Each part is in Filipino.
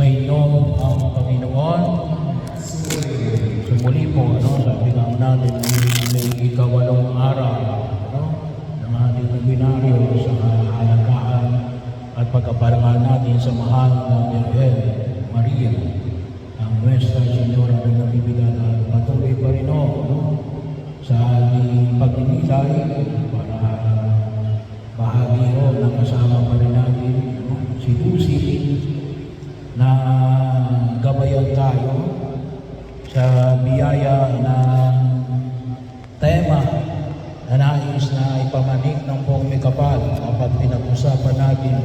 Mainom ang Panginoon. Sumuli po, sabi nga natin, may ikawalong araw ng ating nobenaryo sa halagaan at pagkaparangal natin sa mahal na Birhen Maria, ang Nuestra Señora de Natividad, at patuloy pa rin sa ating pagninilay para bahagi na kasama pa rin natin si Lucy na gabayan tayo sa biyaya ng tema na nais na ipamanik ng buong Mikapal kapag pinag-usapan natin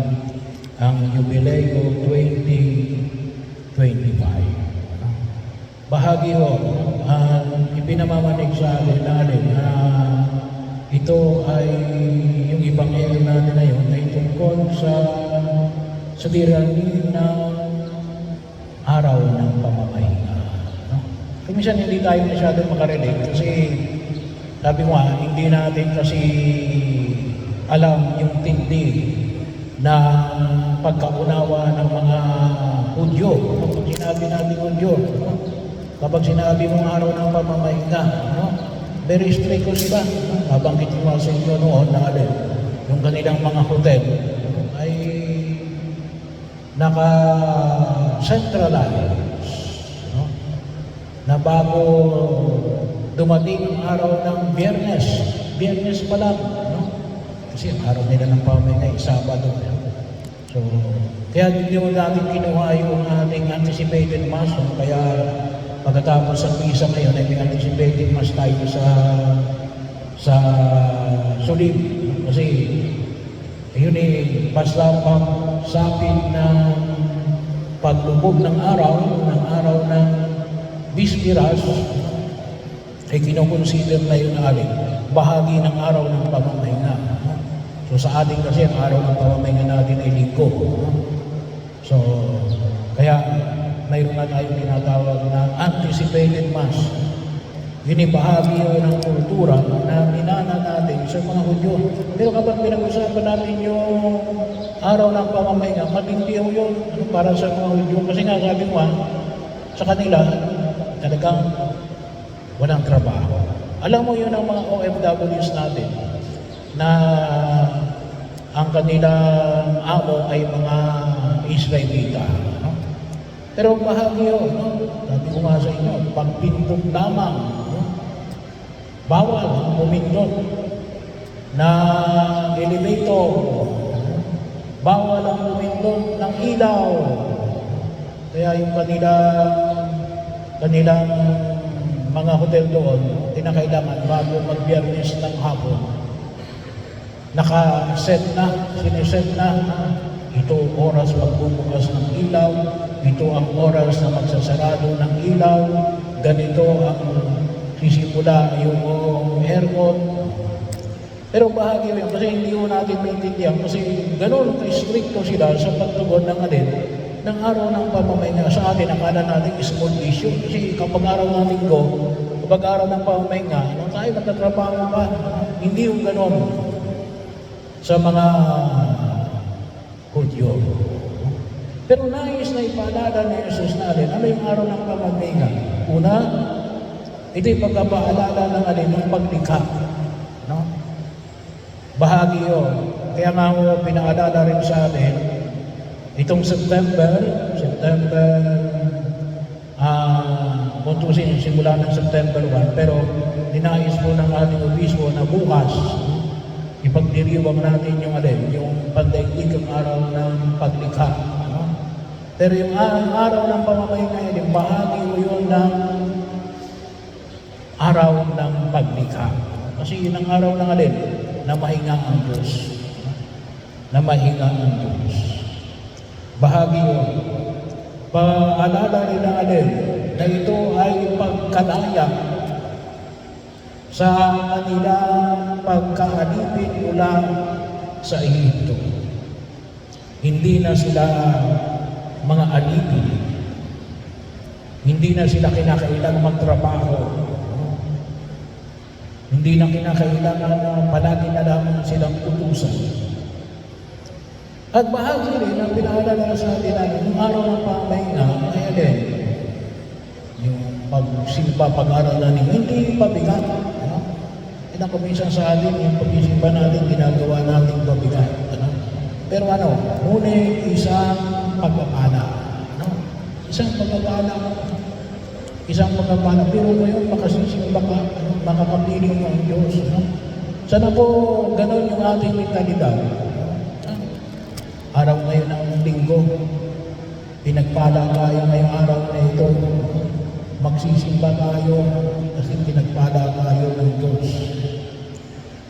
ang Jubileo 2025. Bahagi ang ipinamamanig sa atin na ito ay yung Ebanghelyo natin na yun ay tungkol sa suliranin ng araw ng pamamahinga. Kuminsan hindi tayo masyadong makarelate kasi sabi mo hindi natin kasi alam yung tindi na pagkaunawa ng mga Hudyo. Kapag sinabi natin Hudyo, kapag sinabi mong araw ng pamamahinga, very strict ko sila. Nabanggit ko sa inyo noon na yung kanilang mga hotel ay naka-centralize, na bago dumating ang araw ng Biyernes pa lang, kasi ang araw nila ng pamamahinga ay Sabado. So, kaya hindi mo natin kinuha yung ating anticipated mass, kaya pagkatapos ng misa ngayon ay may anticipated mass tayo sa Sulim, kasi yun pasapit ng paglubog ng araw ng Bispiras, ay kinoconsider na yun bahagi ng araw ng pamamahinga. So sa atin kasi ang araw ng pamamahinga natin ay Linggo. So kaya mayroon na tayong tinatawag na anticipated mass. Yun ay bahagi ng kultura na minana natin sa mga Hudyo. Pero kapag pinag-usapan natin yung araw ng pamamahinga, matindi yun para sa mga Hudyo. Kasi nga sabi mo sa kanila, talagang walang trabaho. Alam mo yun ang mga OFWs natin na ang kanilang amo ay mga Israelita. Pero bahagi yun, sabi ko nga sa inyo, pagpindot lamang, bawal pumindot na elevator, bawal ang pumindot ng ilaw. Kaya yung kanilang mga hotel doon, tinakailangan bago mag-Biyernes ng hapon, siniset na, ito oras magbubukas ng ilaw, ito ang oras na magsasarado ng ilaw, ganito ang sisimula yung aircon. Pero bahagi yun, kasi hindi mo natin maintindihan, kasi gano'n ka-stricto sila sa pagtugon ng araw ng pamamahinga. Sa atin, akala natin small issue. Kasi kapag araw ng Linggo, kapag araw ng pamamahinga, tayo nagtatrabaho pa. Hindi yung gano'n sa mga Hudyo. Pero nais na ipaalala ni Jesus natin, ano yung araw ng pamamahinga? Una, ito'y pagkapaalala ng paglikha. Bahagi yun. Kaya nga pinaalala rin sa atin, itong September, puntusin simula ng September 1, pero dinais po ng ating obispo na bukas, ipagdiriwang natin yung pandaigdigang araw ng paglikha. Pero yung araw ng pamamahinga, yung bahagi mo yun ng araw ng paglikha. Kasi yun ang araw ng na mahinga ang Diyos. Na mahinga ang Diyos. Bahagi yun. Paalala rin na ito ay pagkalaya sa kanilang pagkaalipin mula sa Ehipto. Hindi na sila mga alipin. Hindi na sila kinakailangan magtrabaho. Hindi na kinakailangan na palagi na lamang silang utusan. At bahagi rin ang pinaalala sa atin natin, yung araw ng pamamahinga, ipapag-aralan ninyo, hindi pabigat. Ano? Ilang kuminsan sa atin, yung pag-isipan natin, ginagawa natin pabigat. Ano? Pero ano, ngunit isang pagpapala. Ano? Isang pagpapala. Isang pagpapala. Pero ngayon, makasisimba ka, ano? Makakapiling mo ang Diyos. Ano? Sana po, ganon yung ating mentalidad. Araw ngayon ng linggo, pinagpala tayo ngayong araw na ito. Magsisimba tayo kasi pinagpala tayo ng Diyos.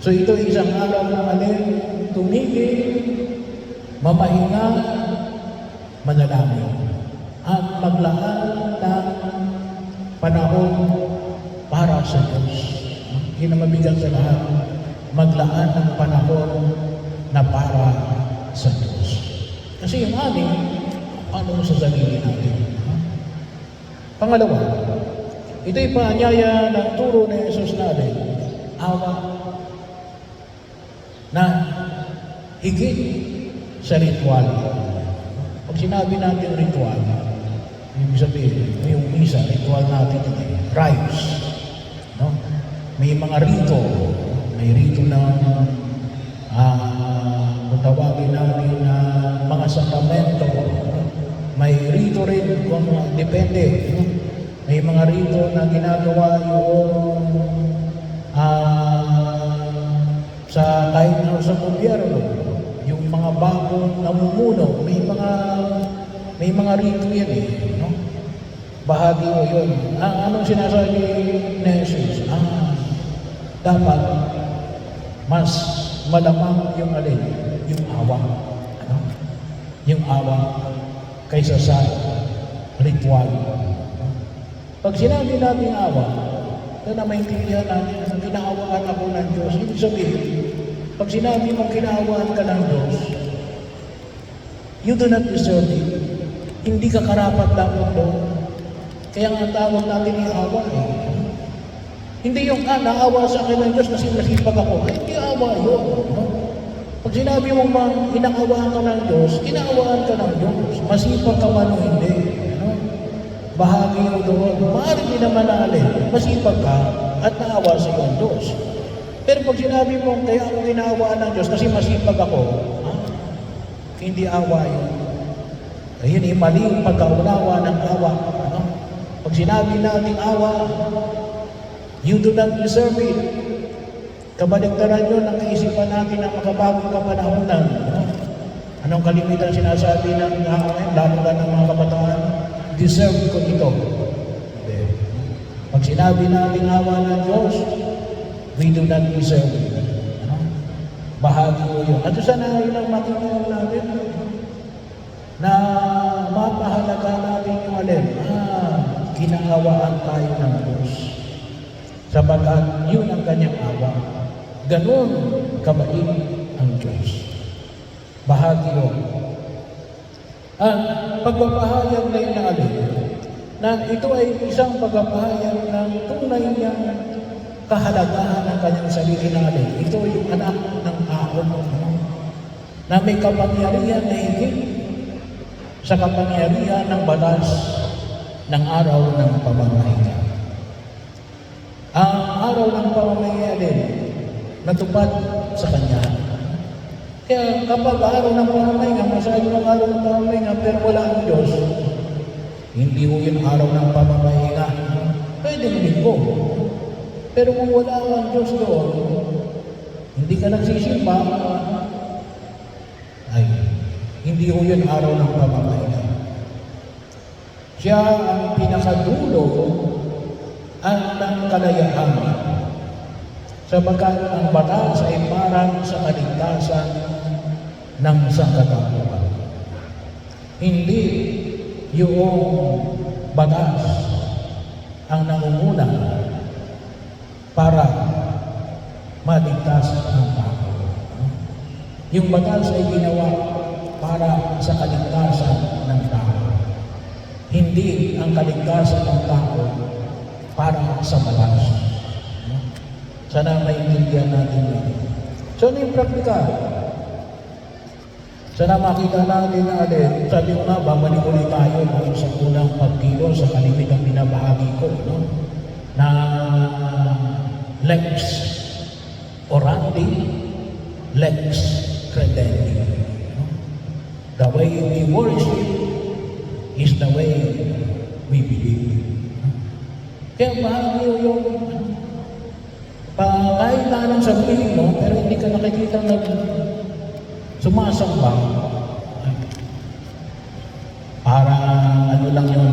So ito isang araw na tumigil, mamahinga, manalangin, at maglaan ng panahon para sa Diyos. Hindi na mabigat sa lahat, maglaan ng panahon na para sa Diyos. Kasi yung ating, ano sa sarili natin. Pangalawa, ito'y paanyaya ng turo ni Jesus natin, awa na higit sa ritual. Pag sinabi natin ritual, ibig sabihin, yung misa, ritual natin, rites. No? May mga rito, may rito ng kung tawagin natin na mga sakramento, may rito rin kung depende. May mga rito na ginagawa yung sa kahit na sa gobyerno, yung mga bagong namumuno, may mga rito yan eh. No? Bahagi mo yun. Anong sinasabi ni Jesus? Dapat mas malamang yung alin, yung awa. Ano? Yung awa kaysa sa ritual. Pag sinabi natin awa, na maintindihan natin na kinaawaan ako ng Diyos, ibig sabihin, pag sinabi mong kinaawaan ka ng Diyos, you do not deserve it. Hindi ka karapat dapat doon. Kaya nga tawag natin yung awa eh. Hindi yung naawa sa akin ng Diyos kasi nasipag ako. Ay, hindi awa yun. No? Pag sinabi mong inaawaan ka ng Diyos, inaawaan ka ng Diyos. Masipag ka man o hindi. No? Bahagi mo doon. Maaari din naman naalin. Masipag ka at naawa sa iyong Diyos. Pero pag sinabi mong kaya ako inaawaan ng Diyos kasi masipag ako, hindi awa yun. Ayun, mali yung pagkaunawa ng awa. Ano? Pag sinabi natin awa, you do not deserve it. Kabaligtaran yun ang kaisipan natin na makabagong kapanahonan. Anong kalimitan sinasabi ng lalo na ng mga kabataan? Deserve ko ito. Pag sinabi natin awa ng Diyos, we do not deserve it. Bahagi ko yun. At sana yun ang makikinig natin na mapahalaga natin yung alin. Kinaawaan tayo ng Diyos. Sabagat yun ang kanyang awa. Ganon kabait ang Diyos. Bahagi yun. At pagpapahayag na yun na ito ay isang pagpapahayag ng tunay niyang kahalagahan ng kanyang sarili natin. Ito yung anak ng ahon na may kapangyarihan na higit sa kapangyarihan ng batas ng araw ng pamamahinga. Ang araw ng pamamahinga din natupad sa Kanya. Kaya kapag araw ng pamamahinga, masabi ng araw ng pamamahinga, pero wala ang Diyos, hindi mo yun araw ng pamamahinga. Pwede mo linggo. Pero kung wala ang Diyos doon, hindi ka nagsisimba, ay, hindi mo yun araw ng pamamahinga. Siya ang pinakadulo at ng kalayaan. Sabagat ang batas ay parang sa kaligtasan ng sangkatauhan. Hindi yung batas ang nangunguna para maligtas ang tao. Yung batas ay ginawa para sa kaligtasan ng tao. Hindi ang kaligtasan ng tao para sa batas. Sana maintindihan natin yun. So, ano yung praktikal? Sana makita natin na alin. Sabi ko nga, babalik ulit tayo sa unang pagkilo sa kalimitang binabahagi ko. No? lex orandi, lex credendi. The way we worship is the way we believe. Kaya bahagi yung kahit na anong sabihin mo, pero hindi ka nakikita na sumasamba, para ano lang yun,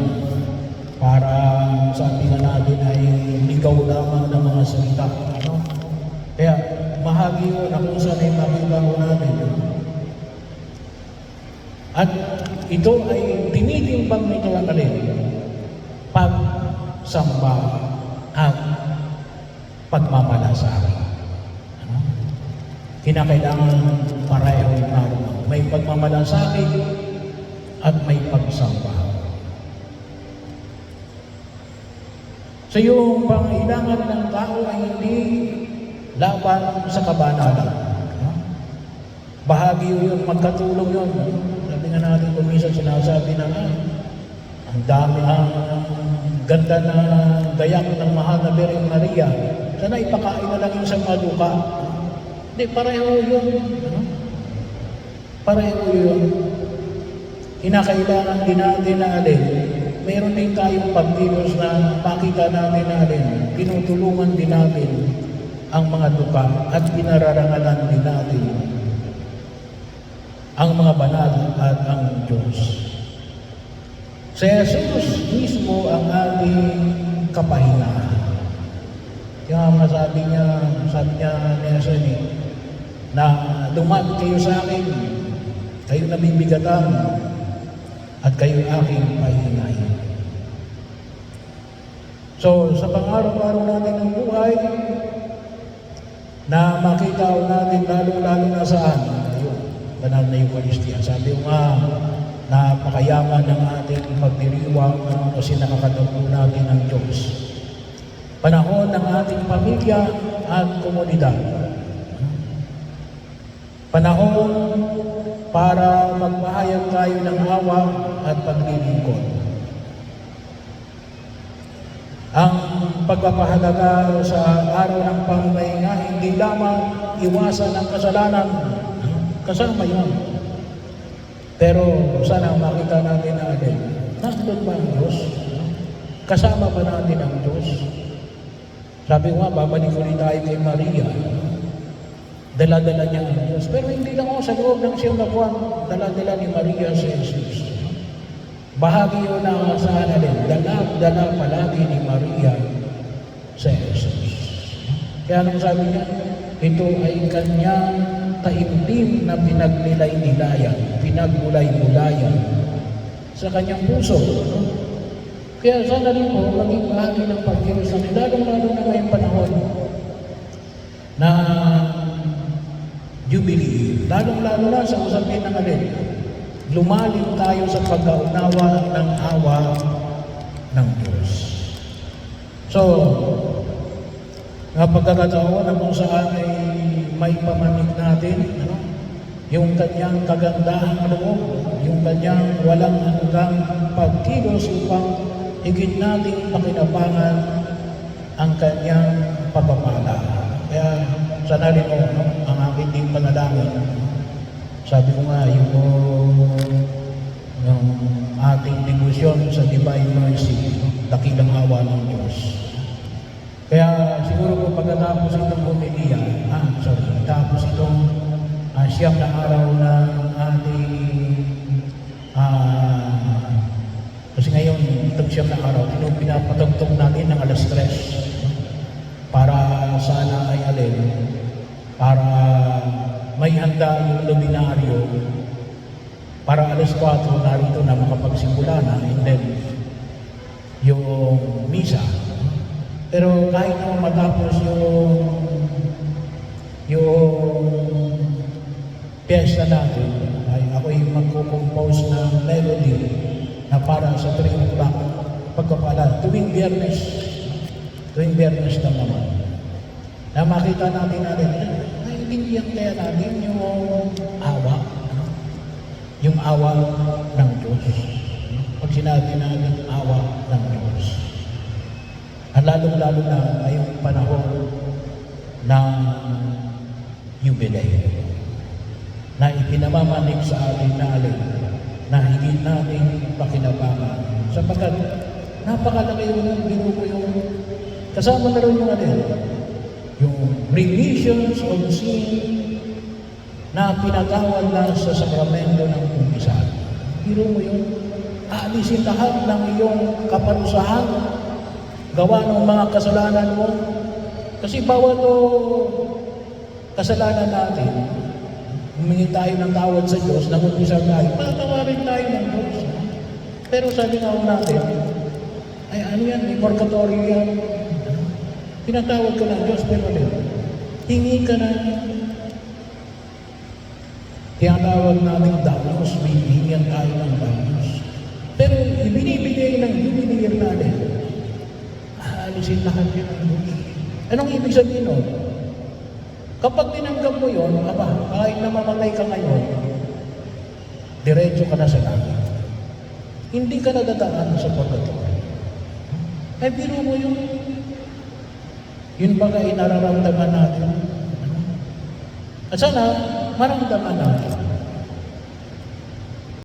para sabi nga natin ay ligaw lamang ng mga salita. Ano? Kaya bahagi yun na kung saan ay makita ko natin. At ito ay tinitimbang nito ang alin, pagsamba at pagmamalasakit. Ano? Kinakailangan pareho na may pagmamalasakit at may pagsamba. So yung pangailangan ng tao ay hindi laban sa kabanalan. No? Bahagi yun, magkatulong yun. Sabi nga natin kung minsan sinasabi na ang dami, ganda na gayak ng mahal na Birheng Maria. Sana ipakain na lang yung sa maluka. Hindi, pareho yun. Ano? Pareho yun. Kinakailangan din natin na alin. Mayroon din tayong pagkilos na makita natin na alin. Tinutulungan din natin ang mga duka at pinararangalan din natin ang mga banal at ang Diyos. Si Jesus mismo ang ating kapahingahan. Kaya masabi niya, ni Jesus na dumami kayo sa akin, kayo nabibigatan, at kayo aking pahihinahin. So, sa pang-araw-araw natin ng buhay, na makita natin lalo-lalo na saan? Ayun, banal na Eucharistia. Sabi ko nga, napakayaman ng ating pagdiriwang kasi nakakatagpo natin ng Diyos. Panahon ng ating pamilya at komunidad. Panahon para magpahayag tayo ng awa at paglilingkod. Ang pagpapahalaga sa araw ng pamamahinga, hindi lamang iwasan ang kasalanan. Kasama yun. Pero sana makita natin na agad, nandun ba ang Diyos? Kasama ba natin ang Diyos? Sabi ko nga, babalik ulit tayo kay Maria. Dala-dala niya ang Diyos. Pero hindi lang ako sa loob ng siyang nakuha, dala-dala ni Maria si Jesus. Bahagi yun na saan alin, dala palagi ni Maria si Jesus. Kaya nung sabi niya, ito ay kanyang taimtim na pinagnilay-nilayan, pinagbulay-bulayan sa kanyang puso. Kaya sana rin po, maging bahagi ng pagkilos natin, lalong-lalo na ngayong panahon na Jubilee, lalong-lalo na sa usapin ng alin, lumalim tayo sa pagkaunawa ng awa ng Diyos. So, pagkakataon na kung saan ay may pamanig natin, yung kanyang kagandahang loob, yung kanyang walang hanggang pagkilos upang higit nating pakinabangan ang kanyang pagpapala. Kaya sana rin mo, ang aking din panalangin. Sabi ko nga, yung ating debosyon sa Divine Mercy, dakilang awa ng Diyos. Kaya siguro po pagkatapos itong homilia, tapos itong siyam na araw ng ating kasi ngayon, itong siyam na araw, pinapatugtog natin ng alas 3 para sana ay alin, para may handa yung luminaryo para alas 4 narito na makapagsimula na and then yung misa. Pero kahit na matapos yung piyesta natin, ay ako'y magkukompose ng melody na para sa 3 o'clock pagkapala, tuwing biyernes na naman. Na makita natin ay hindi kaya natin yung awa ng Diyos. Pag sinabi natin awa ng Diyos, At lalong-lalo na ngayong panahon ng jubileo na ipinamamanik sa atin na higit nating pakinabangan. Sapagkat napakalaki yung biro ko yung kasama na rin yung remissions of sin na pinatawad na sa sakramento ng kumpisal. Biro mo yun, aalisin lahat ng iyong kaparusahan, gawa ng mga kasalanan mo. Kasi bawat kasalanan natin, humingi tayo ng tawad sa Diyos, nag-umpisa tayo, patawarin tayo ng Diyos. Pero sabi nga natin, ay ano yan, may purgatorio yan. Pinatawad ka ng Diyos, pero hingi ka na. Tinatawag natin damos, may hingihan tayo ng damos. Pero ibinibigay ng jubileer natin, aalisin lahat yun ng Diyos. Anong ibig sabihin nun? Kapag tinanggap mo yun, kahit na mamatay ka ngayon, diretso ka na sa langit. Hindi ka nadadaan sa purgatorio. Ay, biro mo yun. Yun baga inararamdaman natin. At sana, maramdaman natin